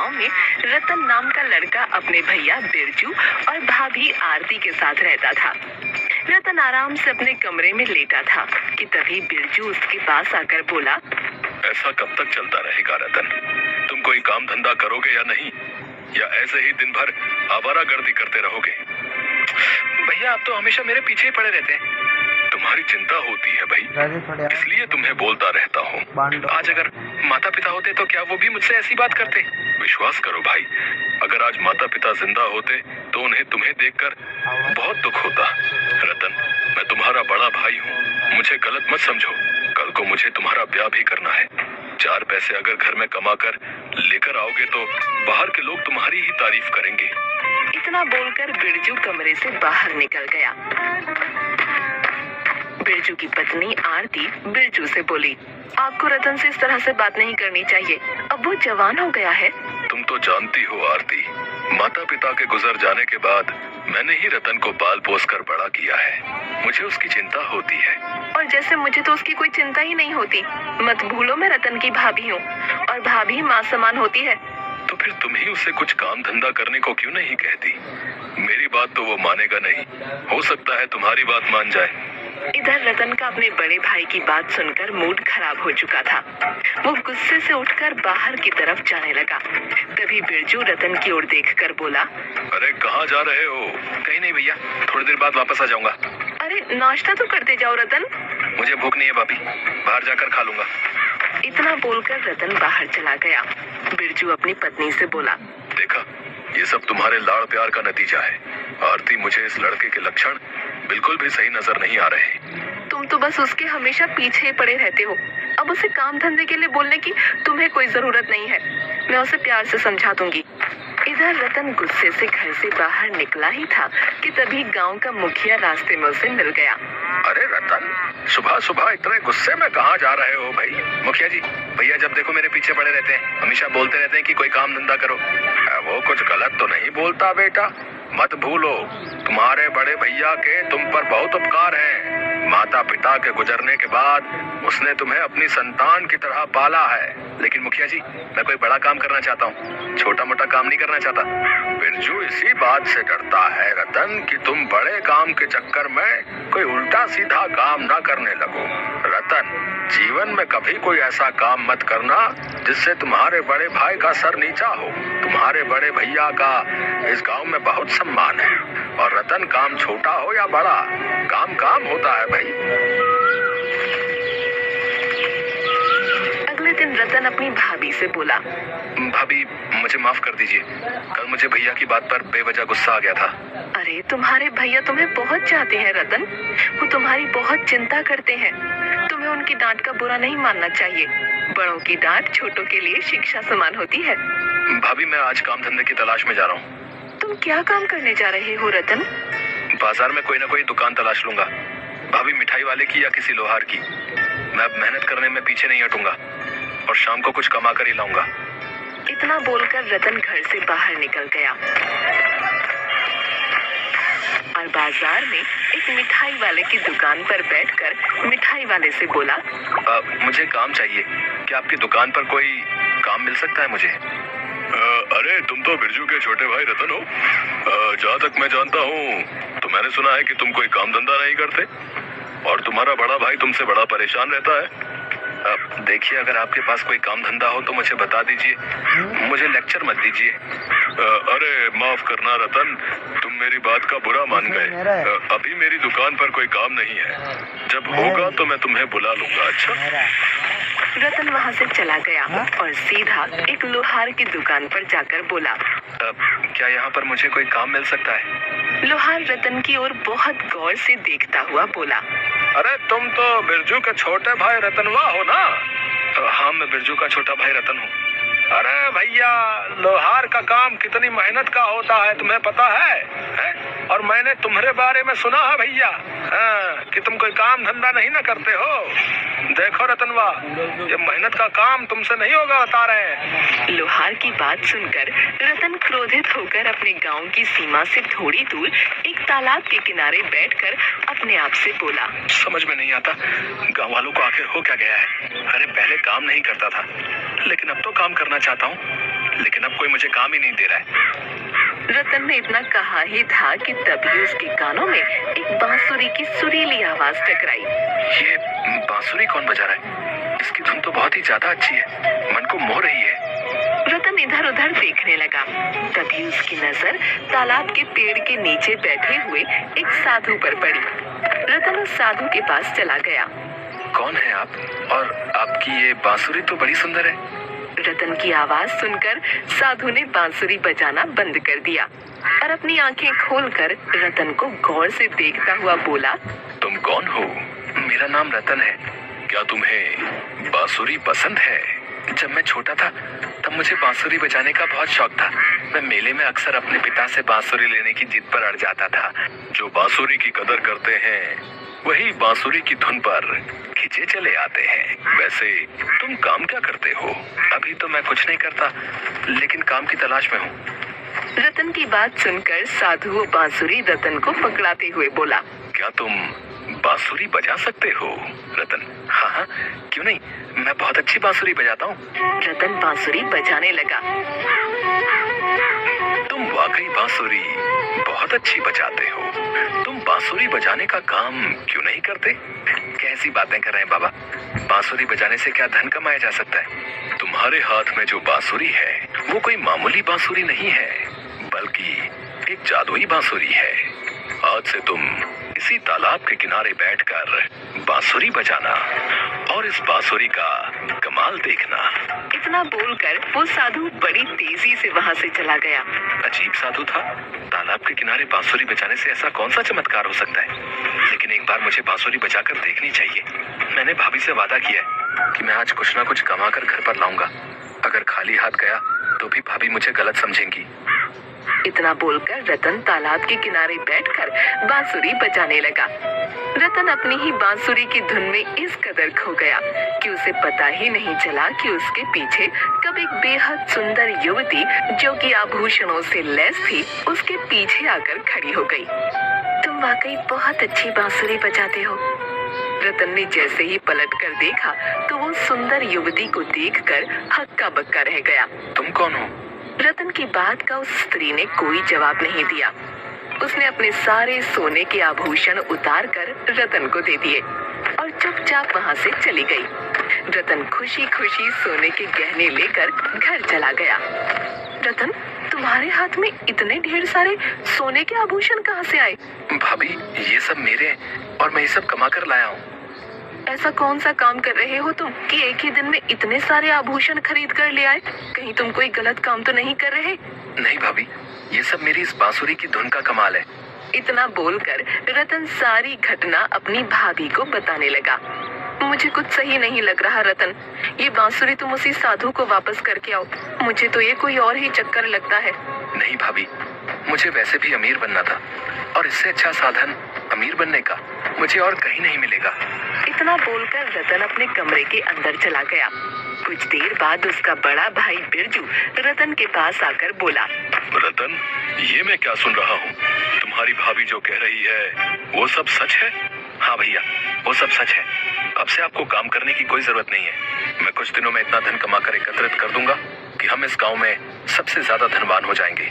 गांव में रतन नाम का लड़का अपने भैया बिरजू और भाभी आरती के साथ रहता था। रतन आराम से अपने कमरे में लेटा था कि तभी बिरजू उसके पास आकर बोला, ऐसा कब तक चलता रहेगा रतन? तुम कोई काम धंधा करोगे या नहीं, या ऐसे ही दिन भर आवारागर्दी करते रहोगे? भैया आप तो हमेशा मेरे पीछे ही पड़े रहते हैं। तुम्हारी चिंता होती है भाई, इसलिए तुम्हें बोलता रहता हूँ। आज अगर माता पिता होते तो क्या वो भी मुझसे ऐसी बात करते? विश्वास करो भाई, अगर आज माता पिता जिंदा होते तो उन्हें तुम्हें देखकर बहुत दुख होता। रतन, मैं तुम्हारा बड़ा भाई हूँ, मुझे गलत मत समझो। कल को मुझे तुम्हारा ब्याह भी करना है। 4 पैसे अगर घर में कमा कर लेकर आओगे तो बाहर के लोग तुम्हारी ही तारीफ करेंगे। इतना बोलकर बिरजू कमरे से बाहर निकल गया। बिरजू की पत्नी आरती बिरजू से बोली, आपको रतन से इस तरह से बात नहीं करनी चाहिए, अब वो जवान हो गया है। तुम तो जानती हो आरती, माता पिता के गुजर जाने के बाद मैंने ही रतन को पाल पोस कर बड़ा किया है। मुझे उसकी चिंता होती है। और जैसे मुझे तो उसकी कोई चिंता ही नहीं होती। मत भूलो मैं रतन की भाभी हूँ और भाभी माँ समान होती है। तो फिर तुम ही उसे कुछ काम धंधा करने को क्यों नहीं कहती? मेरी बात तो वो मानेगा नहीं, हो सकता है तुम्हारी बात मान जाए। इधर रतन का अपने बड़े भाई की बात सुनकर मूड खराब हो चुका था। वो गुस्से से उठकर बाहर की तरफ जाने लगा। तभी बिरजू रतन की ओर देखकर बोला, अरे कहाँ जा रहे हो? कहीं नहीं भैया, थोड़ी देर बाद वापस आ जाऊंगा। अरे नाश्ता तो करते जाओ रतन। मुझे भूख नहीं है भाभी, बाहर जाकर खा लूंगा। इतना बोलकर रतन बाहर चला गया। बिरजू अपनी पत्नी से बोला, देखा, ये सब तुम्हारे लाड़ प्यार का नतीजा है। आरती, मुझे इस लड़के के लक्षण बिल्कुल भी सही नजर नहीं आ रहे। तुम तो बस उसके हमेशा पीछे पड़े रहते हो। अब उसे काम धंधे के लिए बोलने की तुम्हें कोई जरूरत नहीं है। मैं उसे प्यार से समझा दूंगी। इधर रतन गुस्से से घर से बाहर निकला ही था कि तभी गांव का मुखिया रास्ते में उसे मिल गया। अरे रतन, सुबह सुबह इतने गुस्से में कहाँ जा रहे हो भाई? मुखिया जी, भैया जब देखो मेरे पीछे पड़े रहते हैं, हमेशा बोलते रहते हैं कि कोई काम धंधा करो। वो कुछ गलत तो नहीं बोलता बेटा। मत भूलो, तुम्हारे बड़े भैया के तुम पर बहुत उपकार हैं। माता पिता के गुजरने के बाद उसने तुम्हें अपनी संतान की तरह पाला है। लेकिन मुखिया जी, मैं कोई बड़ा काम करना चाहता हूँ, छोटा मोटा काम नहीं करना चाहता। बिरजू इसी बात से डरता है रतन कि तुम बड़े काम के चक्कर में कोई उल्टा सीधा काम ना करने लगो। रतन, जीवन में कभी कोई ऐसा काम मत करना जिससे तुम्हारे बड़े भाई का सर नीचा हो। तुम्हारे बड़े भैया का इस गांव में बहुत सम्मान है। और रतन, काम छोटा हो या बड़ा, काम काम होता है भाई। अगले दिन रतन अपनी भाभी से बोला, भाभी मुझे माफ कर दीजिए, कल मुझे भैया की बात पर बेवजह गुस्सा आ गया था। अरे तुम्हारे भैया तुम्हें बहुत चाहते हैं रतन, वो तुम्हारी बहुत चिंता करते हैं। तुम्हें उनकी डांट का बुरा नहीं मानना चाहिए। बड़ों की डांट छोटों के लिए शिक्षा समान होती है। भाभी मैं आज काम धंधे की तलाश में जा रहा हूँ। तुम क्या काम करने जा रहे हो रतन? बाजार में कोई ना कोई दुकान तलाश लूंगा, भाभी मिठाई वाले की या किसी लोहार की। मैं अब मेहनत करने में पीछे नहीं हटूंगा और शाम को कुछ कमा कर ही लाऊंगा। इतना बोलकर रतन घर से बाहर निकल गया और बाजार में एक मिठाई वाले की दुकान पर बैठकर मिठाई वाले से बोला, मुझे काम चाहिए, क्या आपकी दुकान पर कोई काम मिल सकता है मुझे? अरे तुम तो बिरजू के छोटे भाई रतन हो। जहाँ तक मैं जानता हूँ तो मैंने सुना है कि तुम कोई काम धंधा नहीं करते और तुम्हारा बड़ा भाई तुमसे बड़ा परेशान रहता है। देखिए, अगर आपके पास कोई काम धंधा हो तो मुझे बता दीजिए, मुझे लेक्चर मत दीजिए। अरे माफ करना रतन, तुम मेरी बात का बुरा मान गए। अभी मेरी दुकान पर कोई काम नहीं है, जब होगा तो मैं तुम्हें बुला लूंगा। अच्छा? रतन वहाँ से चला गया और सीधा एक लोहार की दुकान पर जाकर बोला, क्या यहाँ पर मुझे कोई काम मिल सकता है? लोहार रतन की ओर बहुत गौर से देखता हुआ बोला, अरे तुम तो बिरजू के छोटे भाई रतनवा हो ना? हाँ, मैं बिरजू का छोटा भाई रतन हूँ। अरे भैया, लोहार का काम कितनी मेहनत का होता है तुम्हें पता है? और मैंने तुम्हारे बारे में सुना है भैया, कि तुम कोई काम धंधा नहीं ना करते हो। देखो रतनवा, ये मेहनत का काम तुमसे नहीं होगा, बता रहे हैं। लोहार की बात सुनकर रतन क्रोधित होकर अपने गांव की सीमा से थोड़ी दूर एक तालाब के किनारे बैठकर अपने आप से बोला, समझ में नहीं आता गाँव वालों को आखिर हो क्या गया है। अरे पहले काम नहीं करता था, लेकिन अब तो काम करना चाहता हूँ, लेकिन अब कोई मुझे काम ही नहीं दे रहा है। रतन ने इतना कहा ही था कि तभी उसके कानों में एक बांसुरी की सुरीली आवाज टकराई। ये बांसुरी कौन बजा रहा है? इसकी धुन तो बहुत ही ज्यादा अच्छी है, मन को मोह रही है। रतन इधर उधर देखने लगा। तभी उसकी नजर तालाब के पेड़ के नीचे बैठे हुए एक साधु पर पड़ी। रतन उस साधु के पास चला गया। कौन है आप? और आपकी ये बांसुरी तो बड़ी सुंदर है। रतन की आवाज सुनकर साधु ने बांसुरी बजाना बंद कर दिया और अपनी आंखें खोलकर रतन को गौर से देखता हुआ बोला, तुम कौन हो? मेरा नाम रतन है। क्या तुम्हें बांसुरी पसंद है? जब मैं छोटा था तब मुझे बांसुरी बजाने का बहुत शौक था। मैं मेले में अक्सर अपने पिता से बांसुरी लेने की जिद पर अड़ जाता था। जो बांसुरी की कदर करते हैं वही बांसुरी की धुन पर खिंचे चले आते हैं। वैसे तुम काम क्या करते हो? अभी तो मैं कुछ नहीं करता, लेकिन काम की तलाश में हूँ। रतन की बात सुनकर साधु बांसुरी रतन को पकड़ाते हुए बोला, क्या तुम बांसुरी बजा सकते हो? रतन, हाँ हाँ, क्यों नहीं, मैं बहुत अच्छी बांसुरी बजाता हूँ। रतन बांसुरी बजाने लगा। तुम वाकई बांसुरी बहुत अच्छी बजाते हो। तुम बांसुरी बजाने का काम क्यों नहीं करते? कैसी बातें कर रहे हैं बाबा? बांसुरी बजाने से क्या धन कमाया जा सकता है? तुम्हारे हाथ में जो बांसुरी है वो कोई मामूली बांसुरी नहीं है, बल्कि एक जादुई बांसुरी है। आज से तुम इसी तालाब के किनारे बैठकर बांसुरी बजाना और इस बांसुरी का कमाल देखना। इतना बोलकर वो साधु बड़ी तेजी से वहाँ से चला गया। अजीब साधु था। तालाब के किनारे बांसुरी बजाने से ऐसा कौन सा चमत्कार हो सकता है? लेकिन एक बार मुझे बांसुरी बजाकर देखनी चाहिए। मैंने भाभी से वादा किया है कि मैं आज कुछ ना कुछ कमा कर घर पर लाऊंगा। अगर खाली हाथ गया तो भी भाभी मुझे गलत समझेंगी। इतना बोलकर रतन तालाब के किनारे बैठकर बांसुरी बजाने लगा। रतन अपनी ही बांसुरी की धुन में इस कदर खो गया कि उसे पता ही नहीं चला कि उसके पीछे कब एक बेहद सुंदर युवती जो कि आभूषणों से लैस थी उसके पीछे आकर खड़ी हो गई। तुम वाकई बहुत अच्छी बांसुरी बजाते हो। रतन ने जैसे ही पलट कर देखा तो वो सुंदर युवती को देखकर हक्का बक्का रह गया। तुम कौन हो? रतन की बात का उस स्त्री ने कोई जवाब नहीं दिया। उसने अपने सारे सोने के आभूषण उतार कर रतन को दे दिए और चुपचाप वहाँ से चली गई। रतन खुशी खुशी सोने के गहने लेकर घर चला गया। रतन, तुम्हारे हाथ में इतने ढेर सारे सोने के आभूषण कहाँ से आए? भाभी, ये सब मेरे हैं और मैं ये सब कमा कर लाया हूँ। ऐसा कौन सा काम कर रहे हो तुम कि एक ही दिन में इतने सारे आभूषण खरीद कर ले आए? कहीं तुम कोई गलत काम तो नहीं कर रहे? नहीं भाभी, ये सब मेरी इस बांसुरी की धुन का कमाल है। इतना बोलकर रतन सारी घटना अपनी भाभी को बताने लगा। मुझे कुछ सही नहीं लग रहा रतन। ये बांसुरी तुम उसी साधु को वापस करके आओ। मुझे तो ये कोई और ही चक्कर लगता है। नहीं भाभी, मुझे वैसे भी अमीर बनना था और इससे अच्छा साधन अमीर बनने का मुझे और कहीं नहीं मिलेगा। इतना बोलकर रतन अपने कमरे के अंदर चला गया। कुछ देर बाद उसका बड़ा भाई बिरजू रतन के पास आकर बोला, रतन, ये मैं क्या सुन रहा हूँ? तुम्हारी भाभी जो कह रही है वो सब सच है? हाँ भैया, वो सब सच है। अब से आपको काम करने की कोई जरूरत नहीं है। मैं कुछ दिनों में इतना धन कमा कर एकत्रित कर दूंगा कि हम इस गांव में सबसे ज्यादा धनवान हो जाएंगे।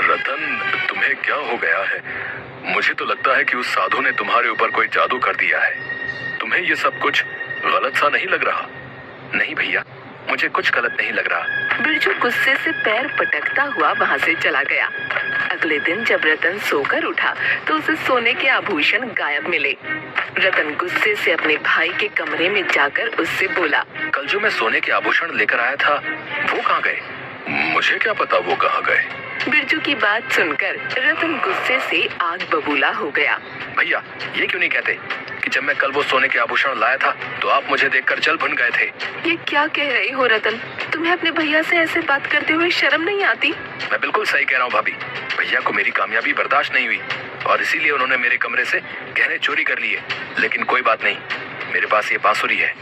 रतन, तुम्हें क्या हो गया है? मुझे तो लगता है कि उस साधु ने तुम्हारे ऊपर कोई जादू कर दिया है। तुम्हें ये सब कुछ गलत सा नहीं लग रहा? नहीं भैया, मुझे कुछ गलत नहीं लग रहा। बिरजू गुस्से से पैर पटकता हुआ वहाँ से चला गया। अगले दिन जब रतन सोकर उठा तो उसे सोने के आभूषण गायब मिले। रतन गुस्से से अपने भाई के कमरे में जाकर उससे बोला, कल जो मैं सोने के आभूषण लेकर आया था वो कहाँ गए? मुझे क्या पता वो कहाँ गए। बिरजू की बात सुनकर रतन गुस्से से आग बबूला हो गया। भैया, ये क्यों नहीं कहते कि जब मैं कल वो सोने के आभूषण लाया था तो आप मुझे देखकर जल भुन गए थे? ये क्या कह रहे हो रतन? तुम्हें अपने भैया से ऐसे बात करते हुए शर्म नहीं आती? मैं बिल्कुल सही कह रहा हूँ भाभी। भैया को मेरी कामयाबी बर्दाश्त नहीं हुई और इसीलिए उन्होंने मेरे कमरे से गहने चोरी कर लिए। लेकिन कोई बात नहीं, मेरे पास ये बांसुरी है।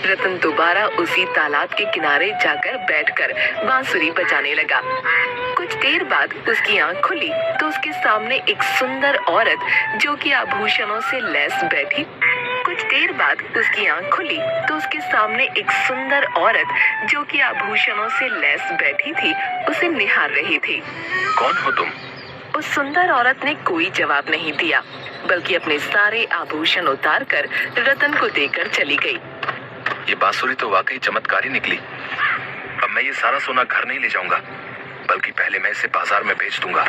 रतन दोबारा उसी तालाब के किनारे जाकर बैठकर बांसुरी बजाने लगा। कुछ देर बाद उसकी आंख खुली तो उसके सामने एक सुंदर औरत जो कि आभूषणों से लैस बैठी कुछ कुछ देर बाद उसकी आंख खुली तो उसके सामने एक सुंदर औरत जो कि आभूषणों से लैस बैठी थी उसे निहार रही थी। कौन हो तुम? उस सुंदर औरत ने कोई जवाब नहीं दिया, बल्कि अपने सारे आभूषण उतार कर रतन को देकर चली गई। ये बांसुरी तो वाकई चमत्कारी निकली। अब मैं ये सारा सोना घर नहीं ले जाऊंगा, बल्कि पहले मैं इसे बाजार में बेच दूंगा।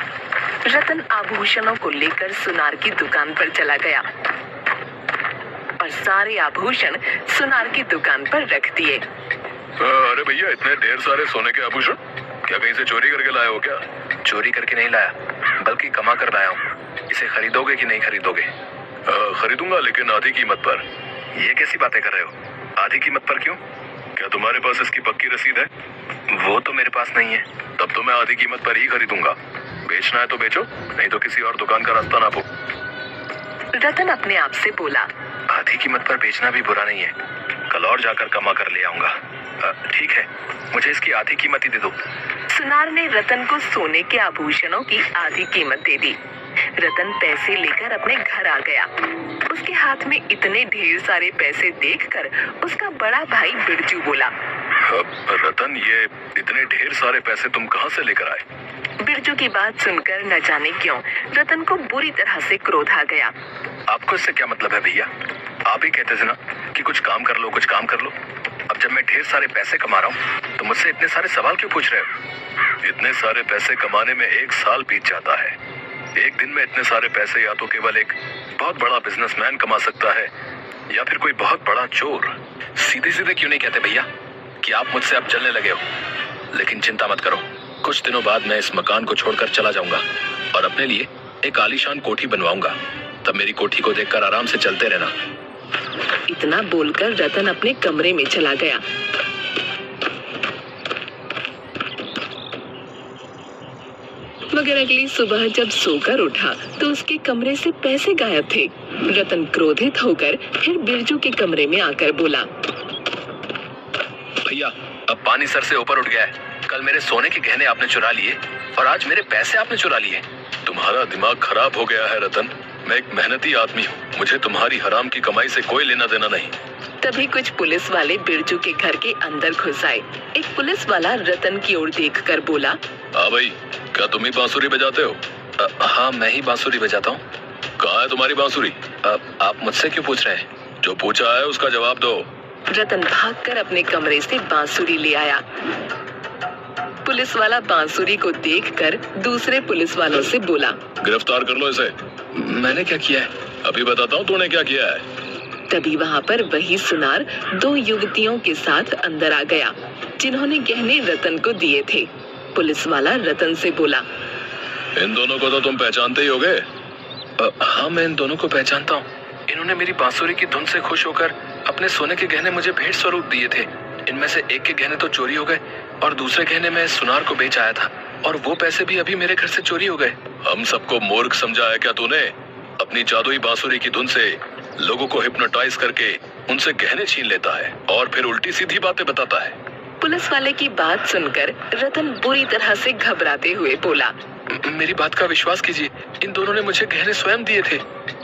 रतन आभूषणों को लेकर सुनार की दुकान पर चला गया और सारे आभूषण सुनार की दुकान पर रख दिए। अरे भैया, इतने ढेर सारे सोने के आभूषण क्या कहीं से चोरी करके लाए हो क्या? चोरी करके नहीं लाया, बल्कि कमा कर लाया हूँ। इसे खरीदोगे कि नहीं खरीदोगे? खरीदूंगा, लेकिन आधी कीमत पर। ये कैसी बातें कर रहे हो? आधी कीमत पर क्यों? क्या तुम्हारे पास इसकी पक्की रसीद है? वो तो मेरे पास नहीं है। तब तो मैं आधी कीमत पर ही खरीदूंगा। बेचना है तो बेचो, नहीं तो किसी और दुकान का रास्ता नापो। रतन अपने आप से बोला, आधी कीमत पर बेचना भी बुरा नहीं है। कल और जाकर कमा कर ले आऊंगा। ठीक है, मुझे इसकी आधी कीमत ही दे दो। सुनार ने रतन को सोने के आभूषणों की आधी कीमत दे दी। रतन पैसे लेकर अपने घर आ गया। उसके हाथ में इतने ढेर सारे पैसे देखकर उसका बड़ा भाई बिरजू बोला, रतन, ये इतने ढेर सारे पैसे तुम कहाँ से लेकर आए? बिरजू की बात सुनकर न जाने क्यों रतन को बुरी तरह से क्रोध आ गया। आपको इससे क्या मतलब है भैया? आप ही कहते थे ना कि कुछ काम कर लो, कुछ काम कर लो। अब जब मैं ढेर सारे पैसे कमा रहा हूँ तो मुझसे इतने सारे सवाल क्यों पूछ रहे हो? इतने सारे पैसे कमाने में 1 साल बीत जाता है। एक दिन में इतने सारे पैसे या तो केवल एक बहुत बड़ा बिजनेसमैन कमा सकता है, या फिर कोई बहुत बड़ा चोर। सीधे सीधे क्यों नहीं कहते भैया कि आप मुझसे अब जलने लगे हो? लेकिन चिंता मत करो, कुछ दिनों बाद मैं इस मकान को छोड़कर चला जाऊंगा और अपने लिए एक आलीशान कोठी बनवाऊंगा। तब मेरी कोठी को देखकर आराम से चलते रहना। इतना बोलकर रतन अपने कमरे में चला गया। मगर अगली सुबह जब सोकर उठा तो उसके कमरे से पैसे गायब थे। रतन क्रोधित होकर फिर बिरजू के कमरे में आकर बोला, भैया, अब पानी सर से ऊपर उठ गया है। कल मेरे सोने के गहने आपने चुरा लिए और आज मेरे पैसे आपने चुरा लिए। तुम्हारा दिमाग खराब हो गया है रतन। मैं एक मेहनती आदमी हूँ, मुझे तुम्हारी हराम की कमाई से कोई लेना देना नहीं। तभी कुछ पुलिस वाले बिरजू के घर के अंदर घुस आए। एक पुलिस वाला रतन की ओर देखकर बोला, हाँ भाई, क्या तुम ही बांसुरी बजाते हो? हाँ, मैं ही बांसुरी बजाता हूँ। कहाँ है तुम्हारी बांसुरी? आप मुझसे क्यों पूछ रहे हैं? जो पूछा है उसका जवाब दो। रतन भागकर अपने कमरे से बांसुरी ले आया। पुलिस वाला बांसुरी को देखकर दूसरे पुलिस वालों से बोला, गिरफ्तार कर लो इसे। मैंने क्या किया है? अभी बताता हूँ तूने क्या किया है। तभी वहाँ पर वही सुनार 2 युवतियों के साथ अंदर आ गया जिन्होंने गहने रतन को दिए थे। पुलिस वाला रतन से बोला, इन दोनों को तो तुम पहचानते ही होगे। हाँ, मैं इन दोनों को पहचानता हूँ। इन्होंने मेरी बांसुरी की धुन से खुश होकर अपने सोने के गहने मुझे भेंट स्वरूप दिए थे। इनमें से एक के गहने तो चोरी हो गए और दूसरे गहने मैं सुनार को बेच आया था, और वो पैसे भी अभी मेरे घर से चोरी हो गए। हम सबको मूर्ख समझा है क्या तूने? अपनी जादुई बांसुरी की धुन से लोगों को हिप्नोटाइज करके उनसे गहने छीन लेता है और फिर उल्टी सीधी बातें बताता है। पुलिस वाले की बात सुनकर रतन बुरी तरह से घबराते हुए बोला, मेरी बात का विश्वास कीजिए, इन दोनों ने मुझे गहने स्वयं दिए थे।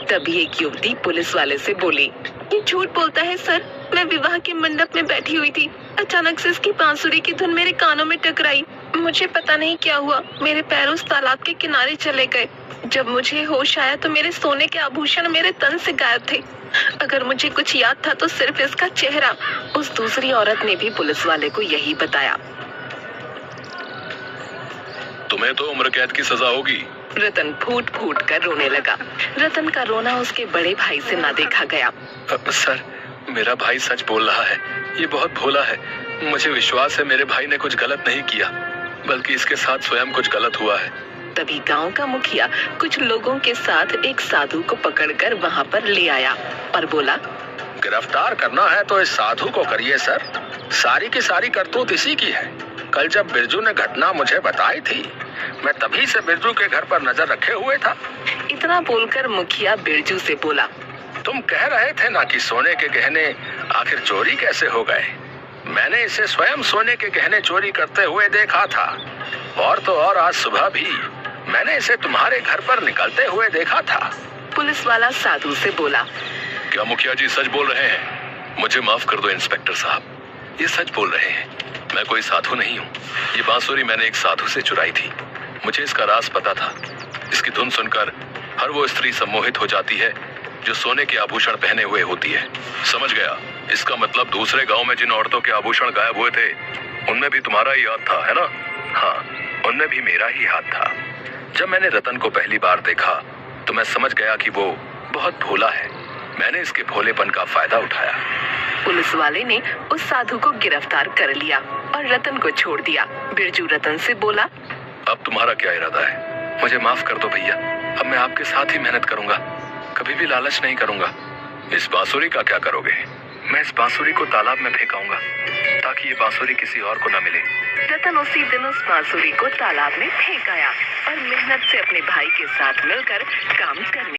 तभी एक युवती पुलिस वाले से बोली, ये झूठ बोलता है सर। मैं विवाह के मंडप में बैठी हुई थी, अचानक से इसकी बांसुरी की धुन मेरे कानों में टकराई। मुझे पता नहीं क्या हुआ, मेरे पैर उस तालाब के किनारे चले गए। जब मुझे होश आया तो मेरे सोने के आभूषण मेरे तन से गायब थे। अगर मुझे कुछ याद था तो सिर्फ इसका चेहरा। उस दूसरी औरत ने भी पुलिस वाले को यही बताया। तुम्हें तो उम्र कैद की सजा होगी। रतन फूट फूट कर रोने लगा। रतन का रोना उसके बड़े भाई से ना देखा गया। सर, मेरा भाई सच बोल रहा है। ये बहुत भोला है। मुझे विश्वास है मेरे भाई ने कुछ गलत नहीं किया, बल्कि इसके साथ स्वयं कुछ गलत हुआ है। तभी गांव का मुखिया कुछ लोगों के साथ एक साधु को पकड़कर वहां पर ले आया और बोला, गिरफ्तार करना है तो इस साधु को करिए सर। सारी की सारी करतूत इसी की है। कल जब बिरजू ने घटना मुझे बताई थी, मैं तभी से बिरजू के घर पर नजर रखे हुए था। इतना बोलकर मुखिया बिरजू से बोला, तुम कह रहे थे ना कि सोने के गहने आखिर चोरी कैसे हो गए। मैंने इसे स्वयं सोने के गहने चोरी करते हुए देखा था, और तो और आज सुबह भी मैंने इसे तुम्हारे घर पर निकलते हुए देखा था। पुलिस वाला साधु से बोला, क्या मुखिया जी सच बोल रहे हैं? मुझे माफ कर दो इंस्पेक्टर साहब, ये सच बोल रहे हैं। मैं कोई साधु नहीं हूँ। ये बांसुरी मैंने एक साधु से चुराई थी। मुझे इसका राज पता था। इसकी धुन सुनकर हर वो स्त्री सम्मोहित हो जाती है जो सोने के आभूषण पहने हुए होती है। समझ गया। इसका मतलब दूसरे गांव में जिन औरतों के आभूषण गायब हुए थे उनमें भी तुम्हारा ही हाथ था, है ना? हाँ, उनमें भी मेरा ही हाथ था। जब मैंने रतन को पहली बार देखा तो मैं समझ गया कि वो बहुत भोला है। मैंने इसके भोलेपन का फायदा उठाया। पुलिस वाले ने उस साधु को गिरफ्तार कर लिया और रतन को छोड़ दिया। बिरजू रतन से बोला, अब तुम्हारा क्या इरादा है? मुझे माफ कर दो भैया। अब मैं आपके साथ ही मेहनत करूंगा, कभी भी लालच नहीं करूंगा। इस बांसुरी का क्या करोगे? मैं इस बांसुरी को तालाब में फेंकाऊंगा ताकि ये बांसुरी किसी और को न मिले। रतन उसी दिन उस बांसुरी को तालाब में फेंक आया और मेहनत से अपने भाई के साथ मिलकर काम करने